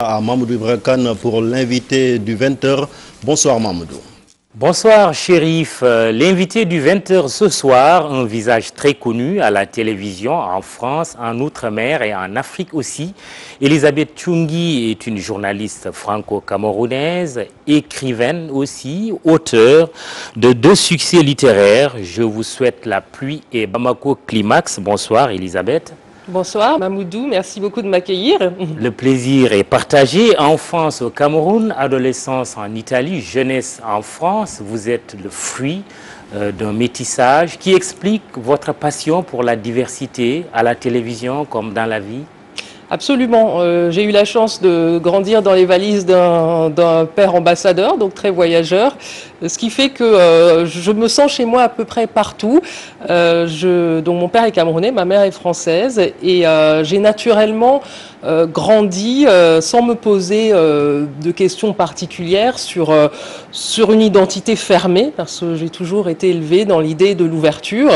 À Mamadou Ibrakan pour l'invité du 20h. Bonsoir Mamadou. Bonsoir Chérif. L'invité du 20h ce soir, un visage très connu à la télévision en France, en Outre-mer et en Afrique aussi. Elisabeth Tchoungui est une journaliste franco-camerounaise, écrivaine aussi, auteure de 2 succès littéraires. Je vous souhaite la pluie et Bamako Climax. Bonsoir Elisabeth. Bonsoir Mamoudou, merci beaucoup de m'accueillir. Le plaisir est partagé. Enfance au Cameroun, adolescence en Italie, jeunesse en France. Vous êtes le fruit d'un métissage qui explique votre passion pour la diversité à la télévision comme dans la vie. Absolument. J'ai eu la chance de grandir dans les valises d'un père ambassadeur, donc très voyageur, ce qui fait que je me sens chez moi à peu près partout. Donc mon père est camerounais, ma mère est française, et j'ai naturellement grandi sans me poser de questions particulières sur une identité fermée, parce que j'ai toujours été élevée dans l'idée de l'ouverture.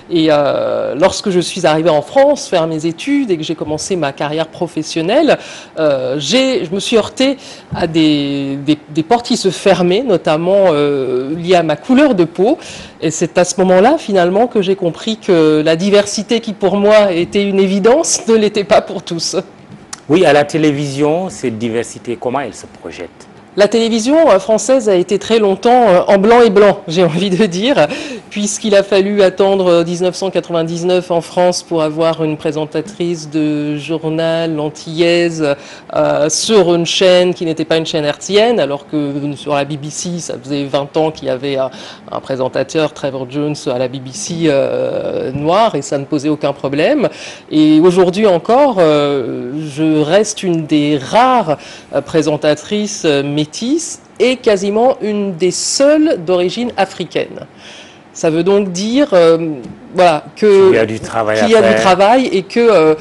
Et lorsque je suis arrivée en France, faire mes études et que j'ai commencé ma carrière professionnelle, je me suis heurtée à des portes qui se fermaient, notamment liées à ma couleur de peau. Et c'est à ce moment-là, finalement, que j'ai compris que la diversité qui, pour moi, était une évidence, ne l'était pas pour tous. Oui, à la télévision, cette diversité, comment elle se projette ? La télévision française a été très longtemps en blanc et blanc, j'ai envie de dire, puisqu'il a fallu attendre 1999 en France pour avoir une présentatrice de journal antillaise sur une chaîne qui n'était pas une chaîne hertzienne, alors que sur la BBC, ça faisait 20 ans qu'il y avait un présentateur, Trevor Jones, à la BBC noir, et ça ne posait aucun problème. Et aujourd'hui encore, je reste une des rares présentatrices métisse et quasiment une des seules d'origine africaine. Ça veut donc dire voilà, qu'il y a du travail et que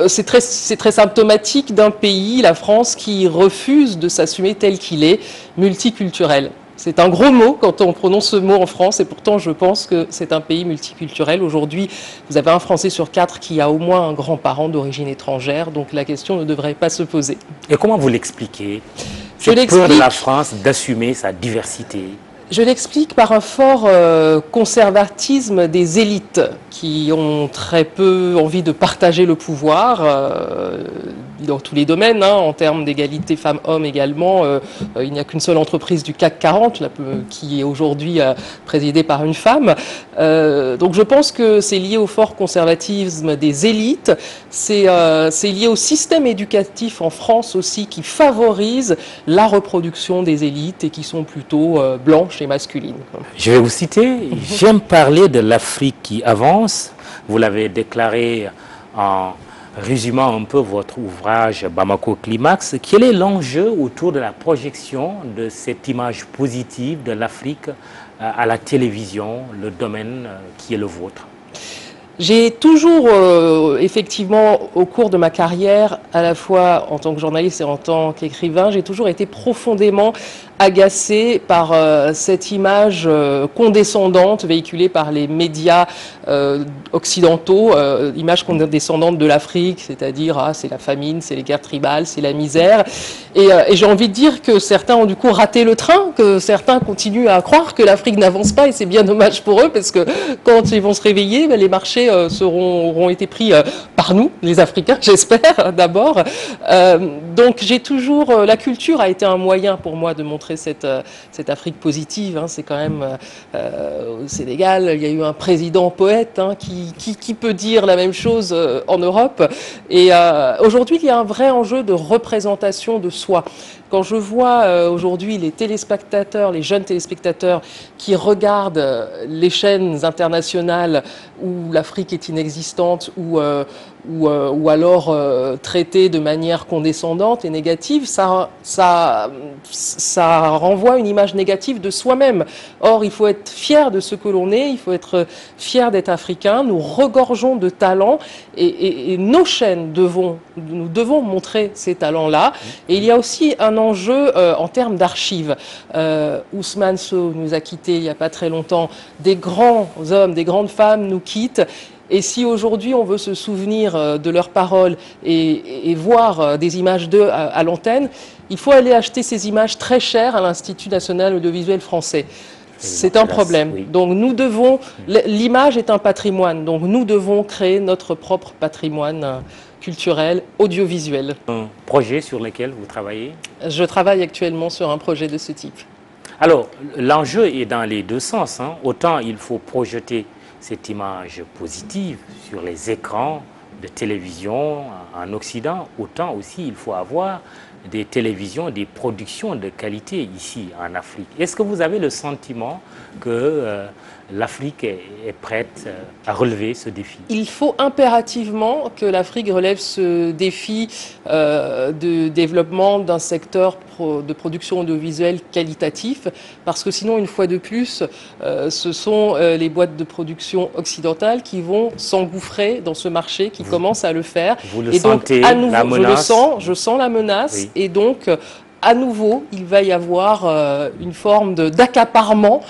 c'est très symptomatique d'un pays, la France, qui refuse de s'assumer tel qu'il est, multiculturel. C'est un gros mot quand on prononce ce mot en France, et pourtant je pense que c'est un pays multiculturel. Aujourd'hui, vous avez un Français sur 4 qui a au moins un grand-parent d'origine étrangère, donc la question ne devrait pas se poser. Et comment vous l'expliquez ? Cette peur de la France d'assumer sa diversité. Je l'explique par un fort conservatisme des élites qui ont très peu envie de partager le pouvoir dans tous les domaines, hein, en termes d'égalité femmes-hommes également. Il n'y a qu'une seule entreprise du CAC 40 qui est aujourd'hui présidée par une femme. Donc je pense que c'est lié au fort conservatisme des élites, c'est lié au système éducatif en France aussi qui favorise la reproduction des élites et qui sont plutôt blanches et masculines. Je vais vous citer, j'aime parler de l'Afrique qui avance. Vous l'avez déclaré en résumant un peu votre ouvrage Bamako Climax. Quel est l'enjeu autour de la projection de cette image positive de l'Afrique à la télévision, le domaine qui est le vôtre ? J'ai toujours, effectivement, au cours de ma carrière, à la fois en tant que journaliste et en tant qu'écrivain, j'ai toujours été profondément agacée par cette image condescendante véhiculée par les médias occidentaux, image condescendante de l'Afrique, c'est-à-dire c'est la famine, c'est les guerres tribales, c'est la misère. Et j'ai envie de dire que certains ont du coup raté le train, que certains continuent à croire que l'Afrique n'avance pas, et c'est bien dommage pour eux, parce que quand ils vont se réveiller, les marchés auront été pris par nous, les Africains, j'espère, d'abord. Donc j'ai toujours... la culture a été un moyen pour moi de montrer cette Afrique positive. Hein. C'est quand même... au Sénégal, il y a eu un président poète hein, qui peut dire la même chose en Europe. Et aujourd'hui, il y a un vrai enjeu de représentation de soi. Quand je vois aujourd'hui les téléspectateurs, les jeunes téléspectateurs qui regardent les chaînes internationales où l'Afrique est inexistante ou alors traitée de manière condescendante et négative, ça renvoie une image négative de soi-même. Or, il faut être fier de ce que l'on est, il faut être fier d'être africain. Nous regorgeons de talents et nos chaînes nous devons montrer ces talents-là. Et il y a aussi un enjeu en termes d'archives. Ousmane Sow nous a quittés il n'y a pas très longtemps. Des grands hommes, des grandes femmes nous quittent. Et si aujourd'hui on veut se souvenir de leurs paroles et voir des images d'eux à l'antenne, il faut aller acheter ces images très chères à l'Institut national audiovisuel français. C'est un problème. Oui. Donc nous devons, l'image est un patrimoine, donc nous devons créer notre propre patrimoine culturel, audiovisuel. Un projet sur lequel vous travaillez? Je travaille actuellement sur un projet de ce type. Alors, l'enjeu est dans les deux sens, hein. Autant il faut projeter cette image positive sur les écrans de télévision en Occident, autant aussi il faut avoir des télévisions, des productions de qualité ici en Afrique. Est-ce que vous avez le sentiment que l'Afrique est prête à relever ce défi? Il faut impérativement que l'Afrique relève ce défi de développement d'un secteur de production audiovisuelle qualitatif, parce que sinon, une fois de plus, ce sont les boîtes de production occidentales qui vont s'engouffrer dans ce marché qui commence à le faire. Vous le sentez, donc, à nouveau, la menace? Je sens la menace, oui. Et donc à nouveau, il va y avoir une forme d'accaparement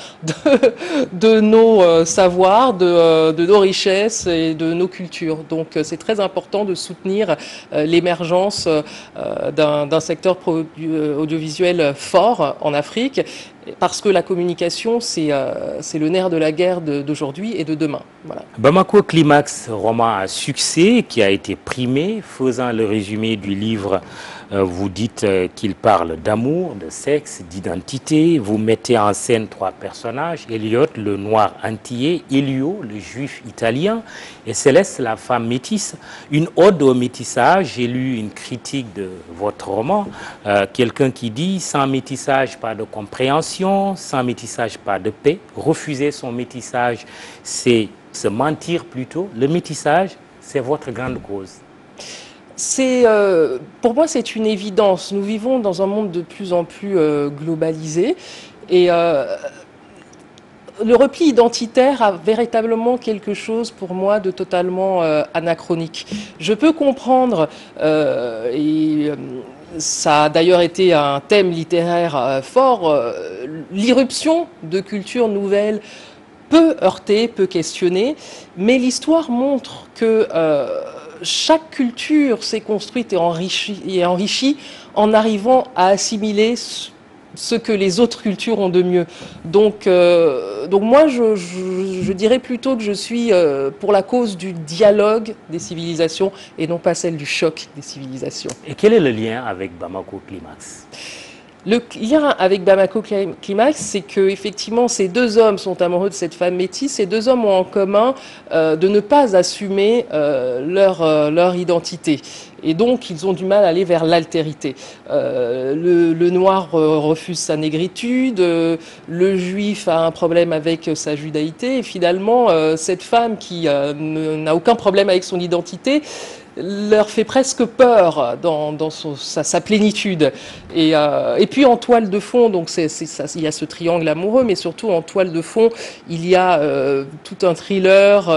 de nos savoirs, de nos richesses et de nos cultures. Donc c'est très important de soutenir l'émergence d'un secteur audiovisuel fort en Afrique, parce que la communication, c'est le nerf de la guerre d'aujourd'hui et de demain. Voilà. Bamako Climax, roman à succès qui a été primé, faisant le résumé du livre, vous dites qu'il parle d'amour, de sexe, d'identité. Vous mettez en scène trois personnages, Elliot, le noir antillais, Elio, le juif italien, et Céleste, la femme métisse. Une ode au métissage. J'ai lu une critique de votre roman, quelqu'un qui dit « Sans métissage, pas de compréhension, sans métissage, pas de paix. Refuser son métissage, c'est se mentir plutôt. Le métissage, c'est votre grande cause. » Pour moi, c'est une évidence. Nous vivons dans un monde de plus en plus globalisé et le repli identitaire a véritablement quelque chose pour moi de totalement anachronique. Je peux comprendre, ça a d'ailleurs été un thème littéraire fort, l'irruption de cultures nouvelles peut heurter, peut questionner, mais l'histoire montre que chaque culture s'est construite et enrichie en arrivant à assimiler ce que les autres cultures ont de mieux. Donc moi, je dirais plutôt que je suis pour la cause du dialogue des civilisations et non pas celle du choc des civilisations. Et quel est le lien avec Bamako Climax ? Le lien avec Bamako Climax, c'est que effectivement ces deux hommes sont amoureux de cette femme métisse. Ces deux hommes ont en commun de ne pas assumer leur identité. Et donc, ils ont du mal à aller vers l'altérité. Le noir refuse sa négritude, le juif a un problème avec sa judaïté. Et finalement, cette femme qui n'a aucun problème avec son identité leur fait presque peur dans sa plénitude. Et puis en toile de fond, donc il y a ce triangle amoureux, mais surtout en toile de fond, il y a tout un thriller,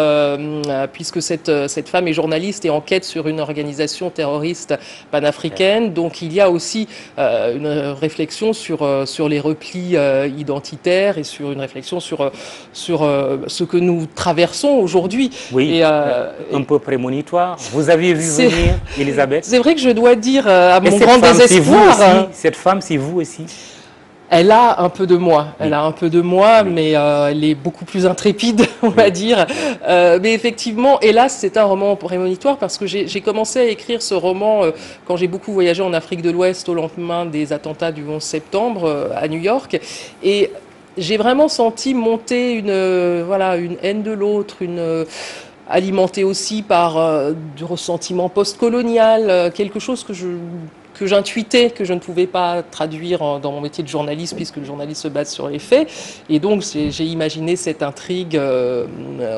puisque cette femme est journaliste et enquête sur une organisation terroriste panafricaine. Donc il y a aussi une réflexion sur les replis identitaires et sur une réflexion sur ce que nous traversons aujourd'hui. Oui, un peu prémonitoire. Vous avez vu venir, Elisabeth? C'est vrai que je dois dire à mon grand désespoir. Cette femme, c'est vous aussi? Elle a un peu de moi, mais elle est beaucoup plus intrépide, on va dire. Mais effectivement, hélas, c'est un roman prémonitoire parce que j'ai commencé à écrire ce roman quand j'ai beaucoup voyagé en Afrique de l'Ouest au lendemain des attentats du 11 septembre à New York. Et j'ai vraiment senti monter une haine de l'autre, alimentée aussi par du ressentiment post-colonial, quelque chose que j'intuitais, que je ne pouvais pas traduire dans mon métier de journaliste, puisque le journaliste se base sur les faits. Et donc, j'ai imaginé cette intrigue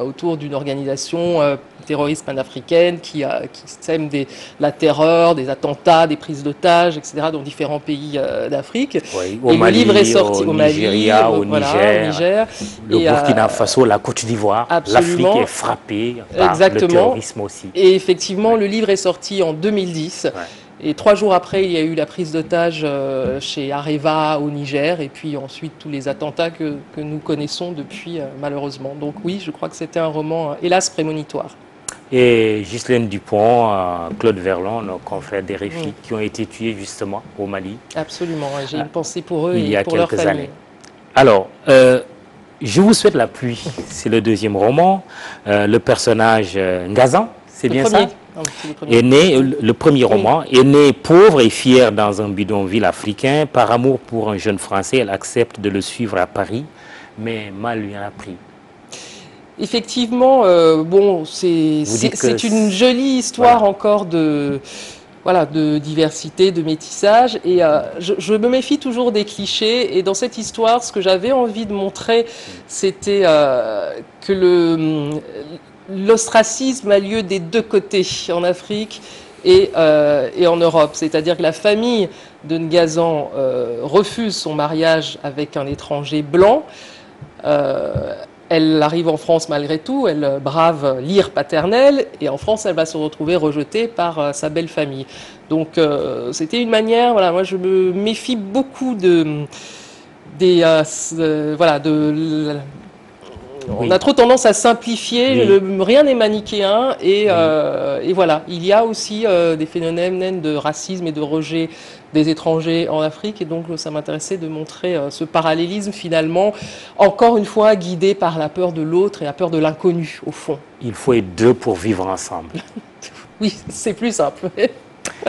autour d'une organisation terroriste panafricaine qui sème la terreur, des attentats, des prises d'otages, etc., dans différents pays d'Afrique. Oui, au Mali, le livre est sorti au Nigeria, au Niger, le Burkina Faso, la Côte d'Ivoire. L'Afrique est frappée par le terrorisme aussi. Et effectivement, le livre est sorti en 2010. Ouais. Et 3 jours après, il y a eu la prise d'otage chez Areva au Niger, et puis ensuite tous les attentats que nous connaissons depuis, malheureusement. Donc oui, je crois que c'était un roman, hélas, prémonitoire. Et Ghislaine Dupont, Claude Verlon, nos confrères des RFI, qui ont été tués justement au Mali. Absolument, j'ai une pensée pour eux il y et a pour leur quelques famille. années. Alors, Je vous souhaite la pluie, c'est le deuxième roman. Le personnage Ngazan, c'est bien ça? Est né, le premier roman, est né pauvre et fier dans un bidonville africain. Par amour pour un jeune Français, elle accepte de le suivre à Paris, mais mal lui en a pris. Effectivement, bon, c'est une jolie histoire encore de diversité, de métissage. Et je me méfie toujours des clichés. Et dans cette histoire, ce que j'avais envie de montrer, c'était que l'ostracisme a lieu des deux côtés, en Afrique et en Europe. C'est-à-dire que la famille de Ngazan refuse son mariage avec un étranger blanc. Elle arrive en France malgré tout, elle brave l'ire paternelle, et en France, elle va se retrouver rejetée par sa belle famille. Donc, c'était une manière, voilà, moi je me méfie beaucoup on a trop tendance à simplifier, rien n'est manichéen, et voilà, il y a aussi des phénomènes de racisme et de rejet des étrangers en Afrique, et donc ça m'intéressait de montrer ce parallélisme finalement, encore une fois guidé par la peur de l'autre et la peur de l'inconnu au fond. Il faut être deux pour vivre ensemble. Oui, c'est plus simple.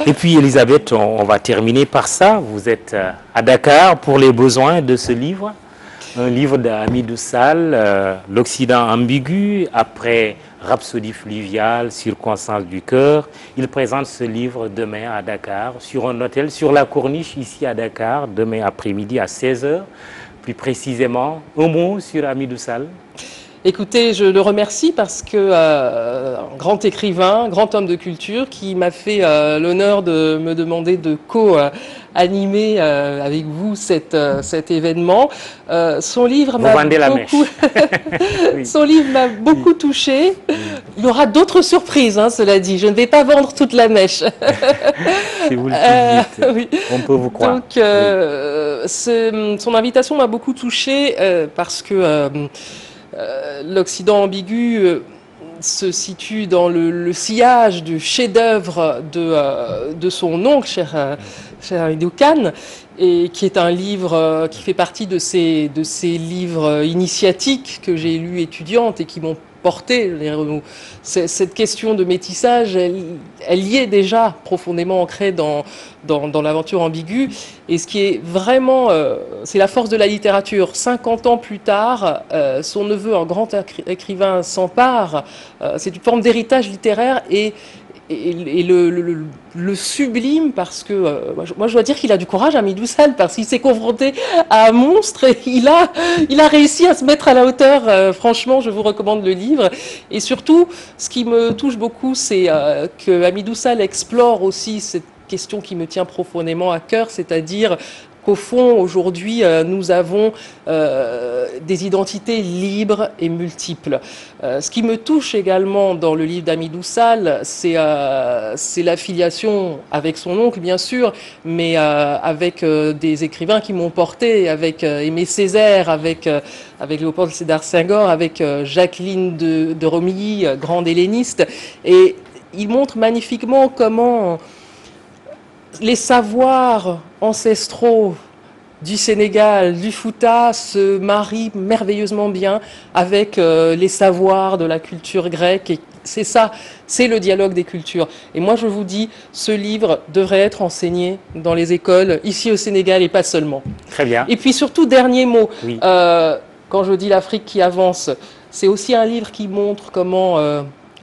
Et puis Elisabeth, on va terminer par ça. Vous êtes à Dakar pour les besoins de ce livre. Un livre d'Hamidou Sall, L'Occident ambigu, après Rhapsodie fluviale, Circonstances du cœur. Il présente ce livre demain à Dakar, sur un hôtel, sur la corniche ici à Dakar, demain après-midi à 16 h. Plus précisément, un mot sur Hamidou Sall. Écoutez, je le remercie parce que un grand écrivain, grand homme de culture, qui m'a fait l'honneur de me demander de co-animer avec vous cet événement. Son livre m'a beaucoup, son livre m'a beaucoup touché. Il y aura d'autres surprises, hein, cela dit. Je ne vais pas vendre toute la mèche. Si vous le dites, oui. On peut vous croire. Donc, son invitation m'a beaucoup touché parce que l'Occident ambigu se situe dans le sillage du chef-d'œuvre de son oncle, cher Hamidou Kane, et qui est un livre qui fait partie de ces livres initiatiques que j'ai lus étudiante et qui m'ont porté. Cette question de métissage, elle y est déjà profondément ancrée dans l'aventure ambiguë. Et ce qui est vraiment, c'est la force de la littérature. 50 ans plus tard, son neveu, un grand écrivain, s'empare. C'est une forme d'héritage littéraire et le sublime, parce que moi je dois dire qu'il a du courage, Hamidou Sall, parce qu'il s'est confronté à un monstre et il a réussi à se mettre à la hauteur. Franchement, je vous recommande le livre. Et surtout, ce qui me touche beaucoup, c'est que Hamidou Sall explore aussi cette question qui me tient profondément à cœur, c'est-à-dire qu'au fond, aujourd'hui, nous avons des identités libres et multiples. Ce qui me touche également dans le livre d'Hamidou Sall, c'est la filiation avec son oncle, bien sûr, mais avec des écrivains qui m'ont porté, avec Aimé Césaire, avec Léopold Sédar Senghor, avec Jacqueline de Romilly, grande helléniste. Et il montre magnifiquement comment les savoirs ancestraux du Sénégal, du Fouta, se marient merveilleusement bien avec les savoirs de la culture grecque. Et c'est ça, c'est le dialogue des cultures. Et moi, je vous dis, ce livre devrait être enseigné dans les écoles, ici au Sénégal, et pas seulement. Très bien. Et puis surtout, dernier mot, oui. Quand je dis l'Afrique qui avance, c'est aussi un livre qui montre comment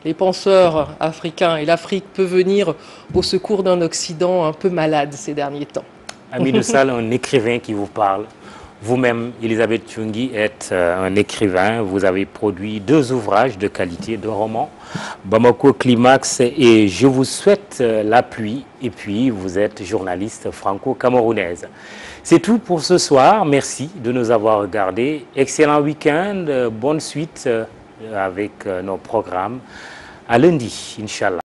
les penseurs africains et l'Afrique peut venir au secours d'un Occident un peu malade ces derniers temps. Hamidou Sall, un écrivain qui vous parle. Vous-même, Elisabeth Tchoungui, êtes un écrivain. Vous avez produit 2 ouvrages de qualité, 2 romans, Bamako Climax et Je vous souhaite la pluie. Et puis, vous êtes journaliste franco-camerounaise. C'est tout pour ce soir. Merci de nous avoir regardés. Excellent week-end. Bonne suite avec nos programmes. À lundi, Inch'Allah.